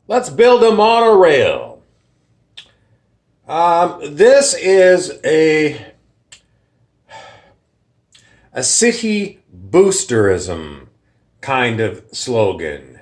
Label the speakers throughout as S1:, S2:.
S1: Let's build a monorail. This is a city boosterism kind of slogan.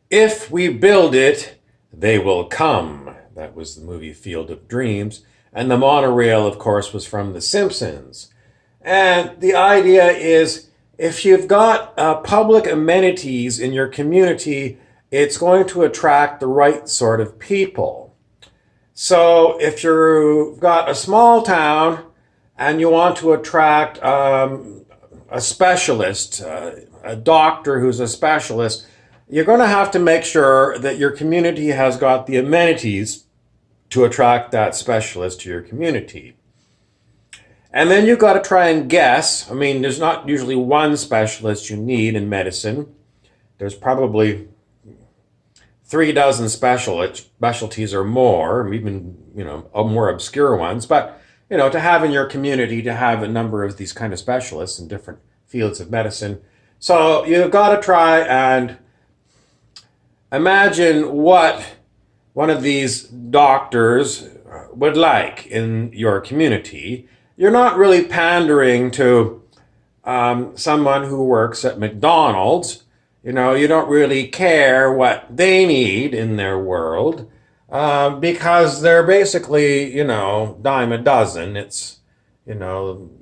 S1: If we build it, they will come. That was the movie Field of Dreams. And the monorail, of course, was from The Simpsons. And the idea is if you've got public amenities in your community, it's going to attract the right sort of people. So if you've got a small town and you want to attract a specialist, a doctor who's a specialist, you're going to have to make sure that your community has got the amenities to attract that specialist to your community. And then you've got to try and guess. I mean, there's not usually one specialist you need in medicine. There's probably 36 specialties or more, even, more obscure ones. But, to have in your community, to have a number of these kind of specialists in different fields of medicine. So you've got to try and imagine what one of these doctors would like in your community. You're not really pandering to someone who works at McDonald's. You don't really care what they need in their world because they're basically, dime a dozen. It's,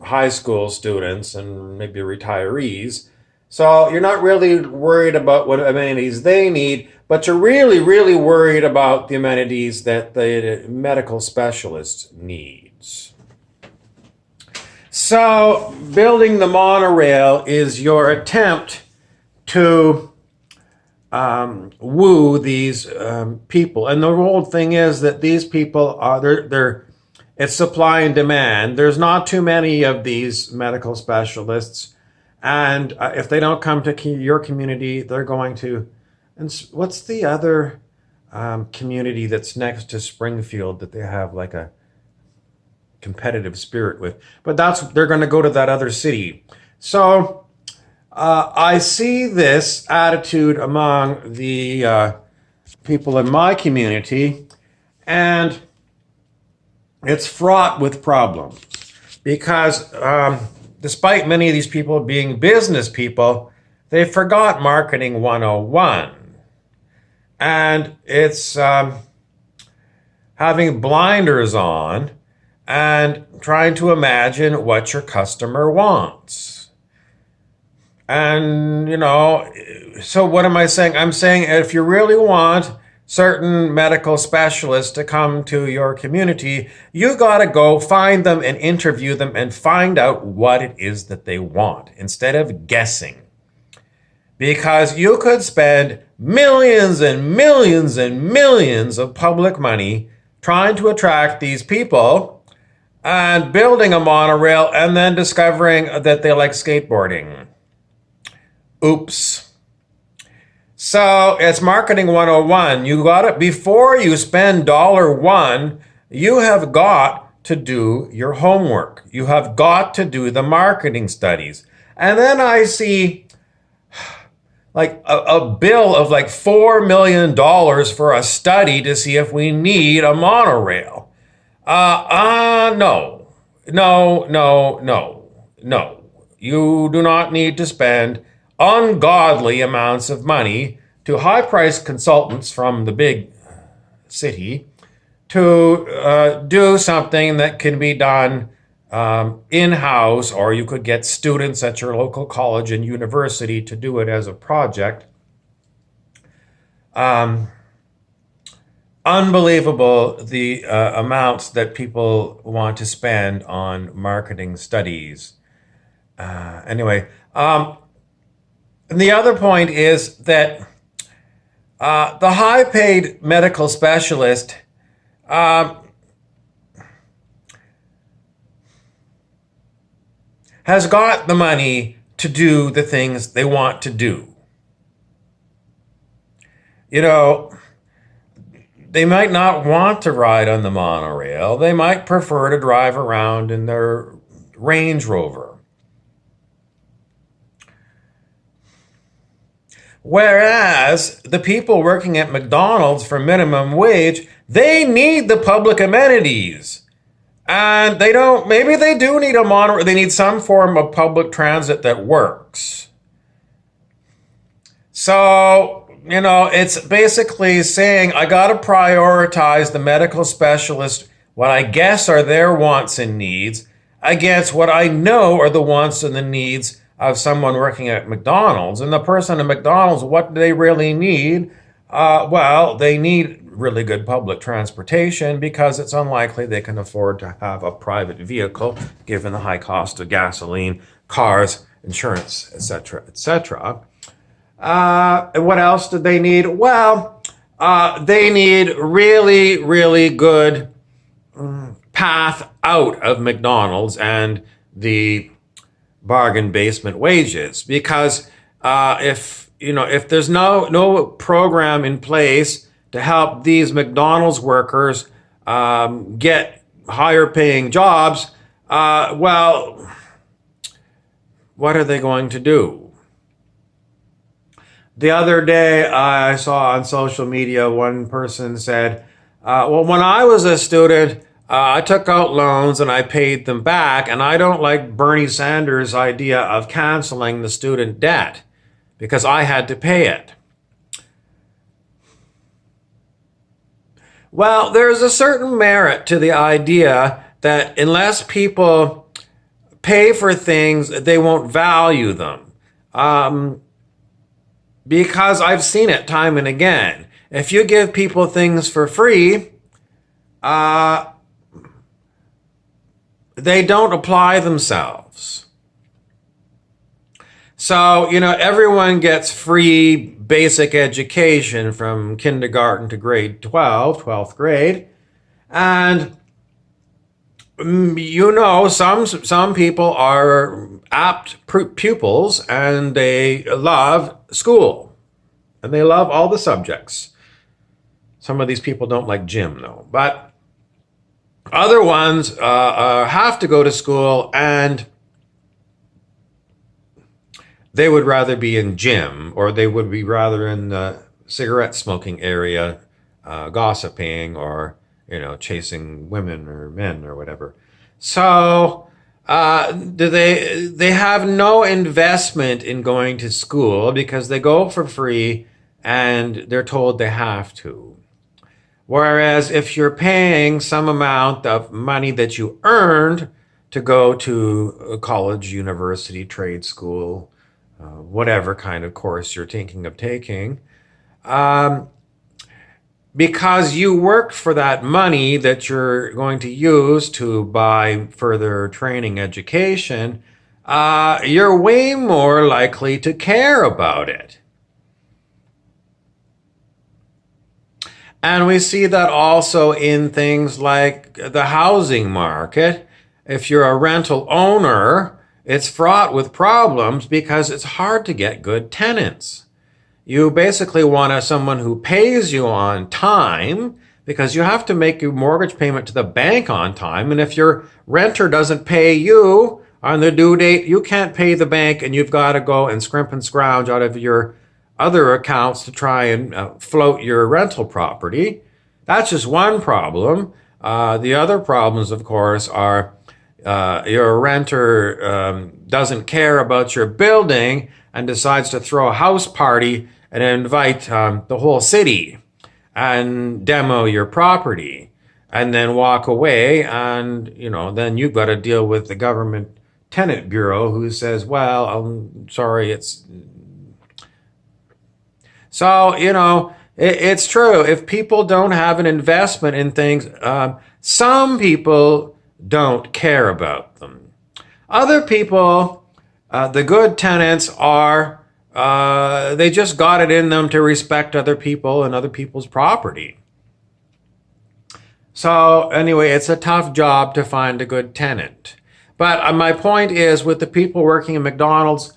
S1: high school students and maybe retirees. So you're not really worried about what amenities they need, but you're really, really worried about the amenities that the medical specialist needs. So building the monorail is your attempt to woo these people. And the whole thing is that these people are, it's supply and demand. There's not too many of these medical specialists. And if they don't come to your community, they're going to, and what's the other community that's next to Springfield that they have like a competitive spirit with? But they're going to go to that other city. So I see this attitude among the people in my community, and it's fraught with problems because despite many of these people being business people, they forgot Marketing 101. And it's having blinders on and trying to imagine what your customer wants. And, so what am I saying? I'm saying if you really want certain medical specialists to come to your community, you got to go find them and interview them and find out what it is that they want instead of guessing. Because you could spend millions and millions and millions of public money trying to attract these people and building a monorail and then discovering that they like skateboarding. Oops. So it's Marketing 101. You got it before you spend $1, you have got to do your homework. You have got to do the marketing studies. And then I see like a bill of like $4 million for a study to see if we need a monorail. No. You do not need to spend ungodly amounts of money to high-priced consultants from the big city to do something that can be done in-house, or you could get students at your local college and university to do it as a project. Unbelievable the amounts that people want to spend on marketing studies. Anyway, and the other point is that the high-paid medical specialist has got the money to do the things they want to do. They might not want to ride on the monorail. They might prefer to drive around in their Range Rover. Whereas the people working at McDonald's for minimum wage, they need the public amenities. And they don't, maybe they do need a monorail, they need some form of public transit that works. So, it's basically saying I got to prioritize the medical specialist, what I guess are their wants and needs, against what I know are the wants and the needs of someone working at McDonald's. And the person at McDonald's, what do they really need? Well, they need really good public transportation because it's unlikely they can afford to have a private vehicle given the high cost of gasoline, cars, insurance, etc., etc. What else do they need? Well, they need really, really good path out of McDonald's and the bargain basement wages, because if there's no program in place to help these McDonald's workers get higher paying jobs, well, what are they going to do? The other day I saw on social media one person said, well, when I was a student, I took out loans and I paid them back, and I don't like Bernie Sanders' idea of canceling the student debt because I had to pay it. Well, there's a certain merit to the idea that unless people pay for things, they won't value them. Because I've seen it time and again. If you give people things for free, they don't apply themselves. So, everyone gets free basic education from kindergarten to grade 12, 12th grade. And, some people are apt pupils and they love school. And they love all the subjects. Some of these people don't like gym, though. But other ones have to go to school, and they would rather be in gym, or they would be rather in the cigarette smoking area, gossiping, or chasing women or men or whatever. So they have no investment in going to school because they go for free and they're told they have to. Whereas if you're paying some amount of money that you earned to go to a college, university, trade school, whatever kind of course you're thinking of taking, because you worked for that money that you're going to use to buy further training education, you're way more likely to care about it. And we see that also in things like the housing market. If you're a rental owner, it's fraught with problems because it's hard to get good tenants. You basically want someone who pays you on time, because you have to make your mortgage payment to the bank on time. And if your renter doesn't pay you on the due date, you can't pay the bank, and you've got to go and scrimp and scrounge out of your other accounts to try and float your rental property. That's just one problem. The other problems, of course, are your renter doesn't care about your building and decides to throw a house party and invite the whole city and demo your property and then walk away. And, then you've got to deal with the government tenant bureau who says, well, I'm sorry, it's... So, it's true. If people don't have an investment in things, some people don't care about them. Other people, the good tenants are, they just got it in them to respect other people and other people's property. So anyway, it's a tough job to find a good tenant. But my point is, with the people working in McDonald's,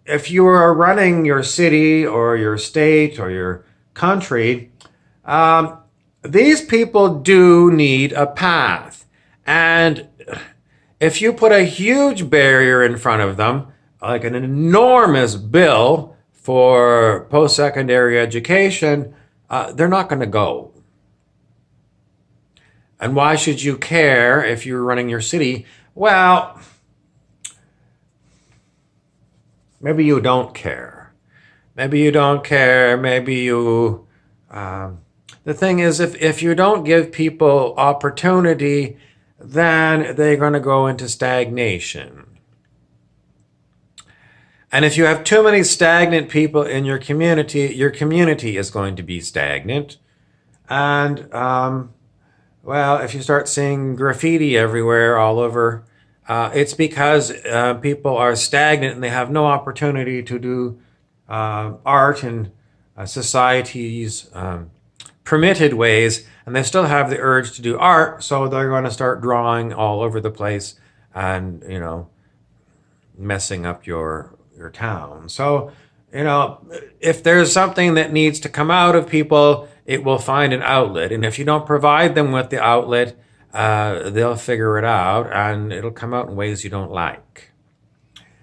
S1: if you are running your city or your state or your country, these people do need a path. And if you put a huge barrier in front of them, like an enormous bill for post-secondary education, they're not going to go. And why should you care if you're running your city? Well, maybe you don't care. Maybe you don't care. Maybe you... the thing is, if you don't give people opportunity, then they're going to go into stagnation. And if you have too many stagnant people in your community is going to be stagnant. And, well, if you start seeing graffiti everywhere, all over, it's because people are stagnant and they have no opportunity to do art in society's permitted ways, and they still have the urge to do art, so they're going to start drawing all over the place and, messing up your town. So, if there's something that needs to come out of people, it will find an outlet. And if you don't provide them with the outlet, they'll figure it out, and it'll come out in ways you don't like.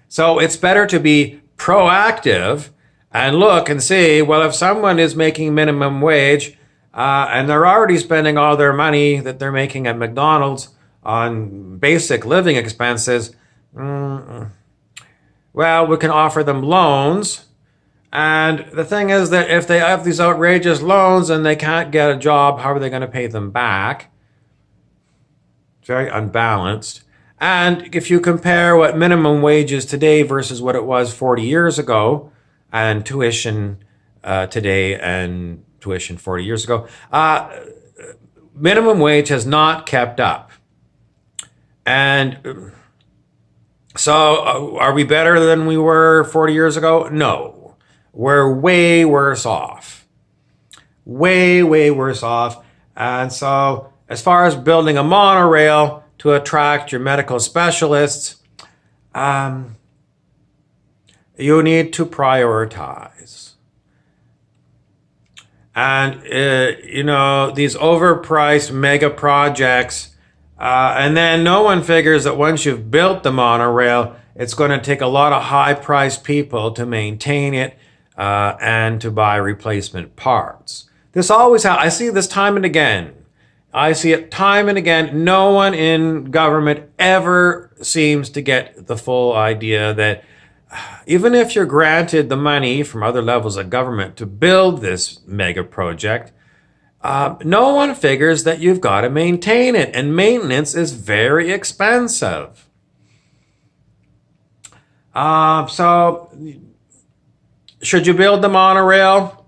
S1: So it's better to be proactive and look and see, well, if someone is making minimum wage and they're already spending all their money that they're making at McDonald's on basic living expenses, well, we can offer them loans. And the thing is that if they have these outrageous loans and they can't get a job, how are they going to pay them back? It's very unbalanced. And if you compare what minimum wage is today versus what it was 40 years ago, and tuition today and tuition 40 years ago, minimum wage has not kept up. And so are we better than we were 40 years ago? No. We're way worse off. Way, way worse off. And so as far as building a monorail to attract your medical specialists, you need to prioritize. And, these overpriced mega projects, and then no one figures that once you've built the monorail, it's going to take a lot of high-priced people to maintain it and to buy replacement parts. This always I see this time and again. I see it time and again. No one in government ever seems to get the full idea that even if you're granted the money from other levels of government to build this mega project, no one figures that you've got to maintain it, and maintenance is very expensive. So, should you build the monorail?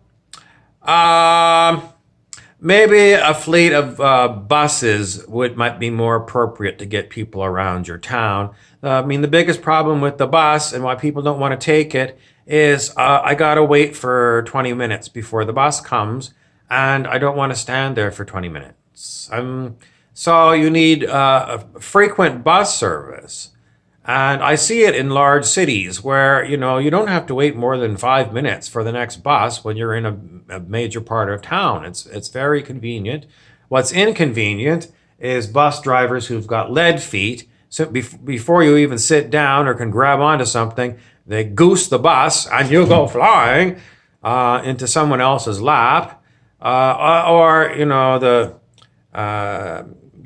S1: Maybe a fleet of buses might be more appropriate to get people around your town. The biggest problem with the bus and why people don't want to take it is I got to wait for 20 minutes before the bus comes, and I don't want to stand there for 20 minutes. So you need a frequent bus service. And I see it in large cities where, you don't have to wait more than 5 minutes for the next bus when you're in a major part of town. It's very convenient. What's inconvenient is bus drivers who've got lead feet. So before you even sit down or can grab onto something, they goose the bus and you go flying into someone else's lap.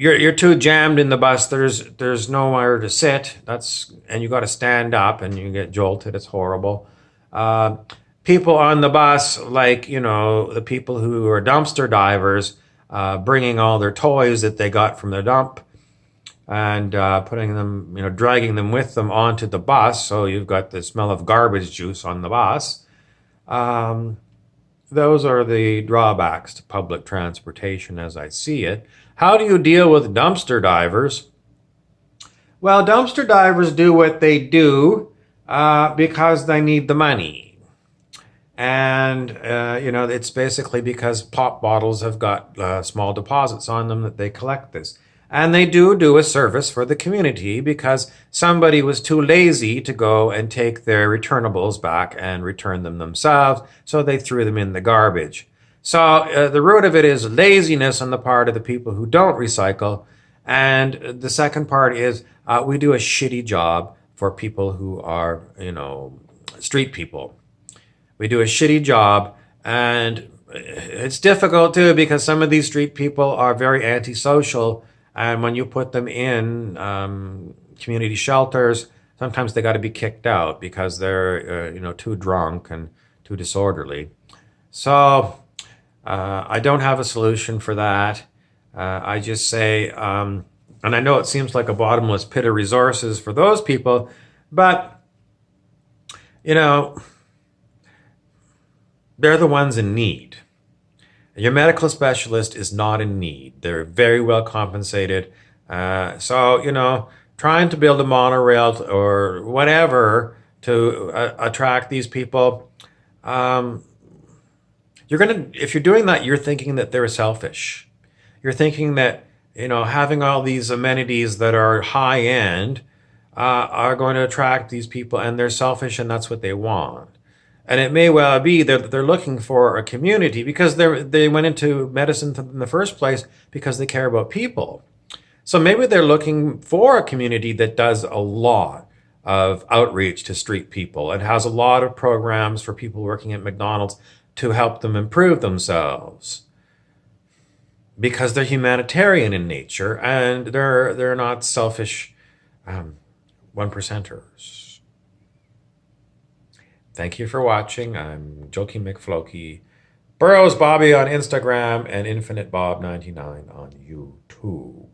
S1: You're too jammed in the bus. There's nowhere to sit. And you got to stand up and you get jolted. It's horrible. People on the bus, like the people who are dumpster divers, bringing all their toys that they got from the dump and putting them, dragging them with them onto the bus. So you've got the smell of garbage juice on the bus. Those are the drawbacks to public transportation as I see it. How do you deal with dumpster divers? Well, dumpster divers do what they do because they need the money. And, it's basically because pop bottles have got small deposits on them that they collect this. And they do a service for the community because somebody was too lazy to go and take their returnables back and return them themselves, so they threw them in the garbage. So the root of it is laziness on the part of the people who don't recycle. And the second part is we do a shitty job for people who are, street people. We do a shitty job, and it's difficult too because some of these street people are very antisocial, and when you put them in community shelters, sometimes they got to be kicked out because they're too drunk and too disorderly. So I don't have a solution for that. I just say, and I know it seems like a bottomless pit of resources for those people, but you know, they're the ones in need. Your medical specialist is not in need. They're very well compensated. So, trying to build a monorail or whatever to attract these people, if you're doing that, you're thinking that they're selfish. You're thinking that, having all these amenities that are high end are going to attract these people, and they're selfish and that's what they want. And it may well be that they're looking for a community because they went into medicine in the first place because they care about people. So maybe they're looking for a community that does a lot of outreach to street people and has a lot of programs for people working at McDonald's to help them improve themselves. Because they're humanitarian in nature and they're not selfish one percenters. Thank you for watching. I'm Jokey McFlokey. Burrows Bobby on Instagram and Infinite Bob 99 on YouTube.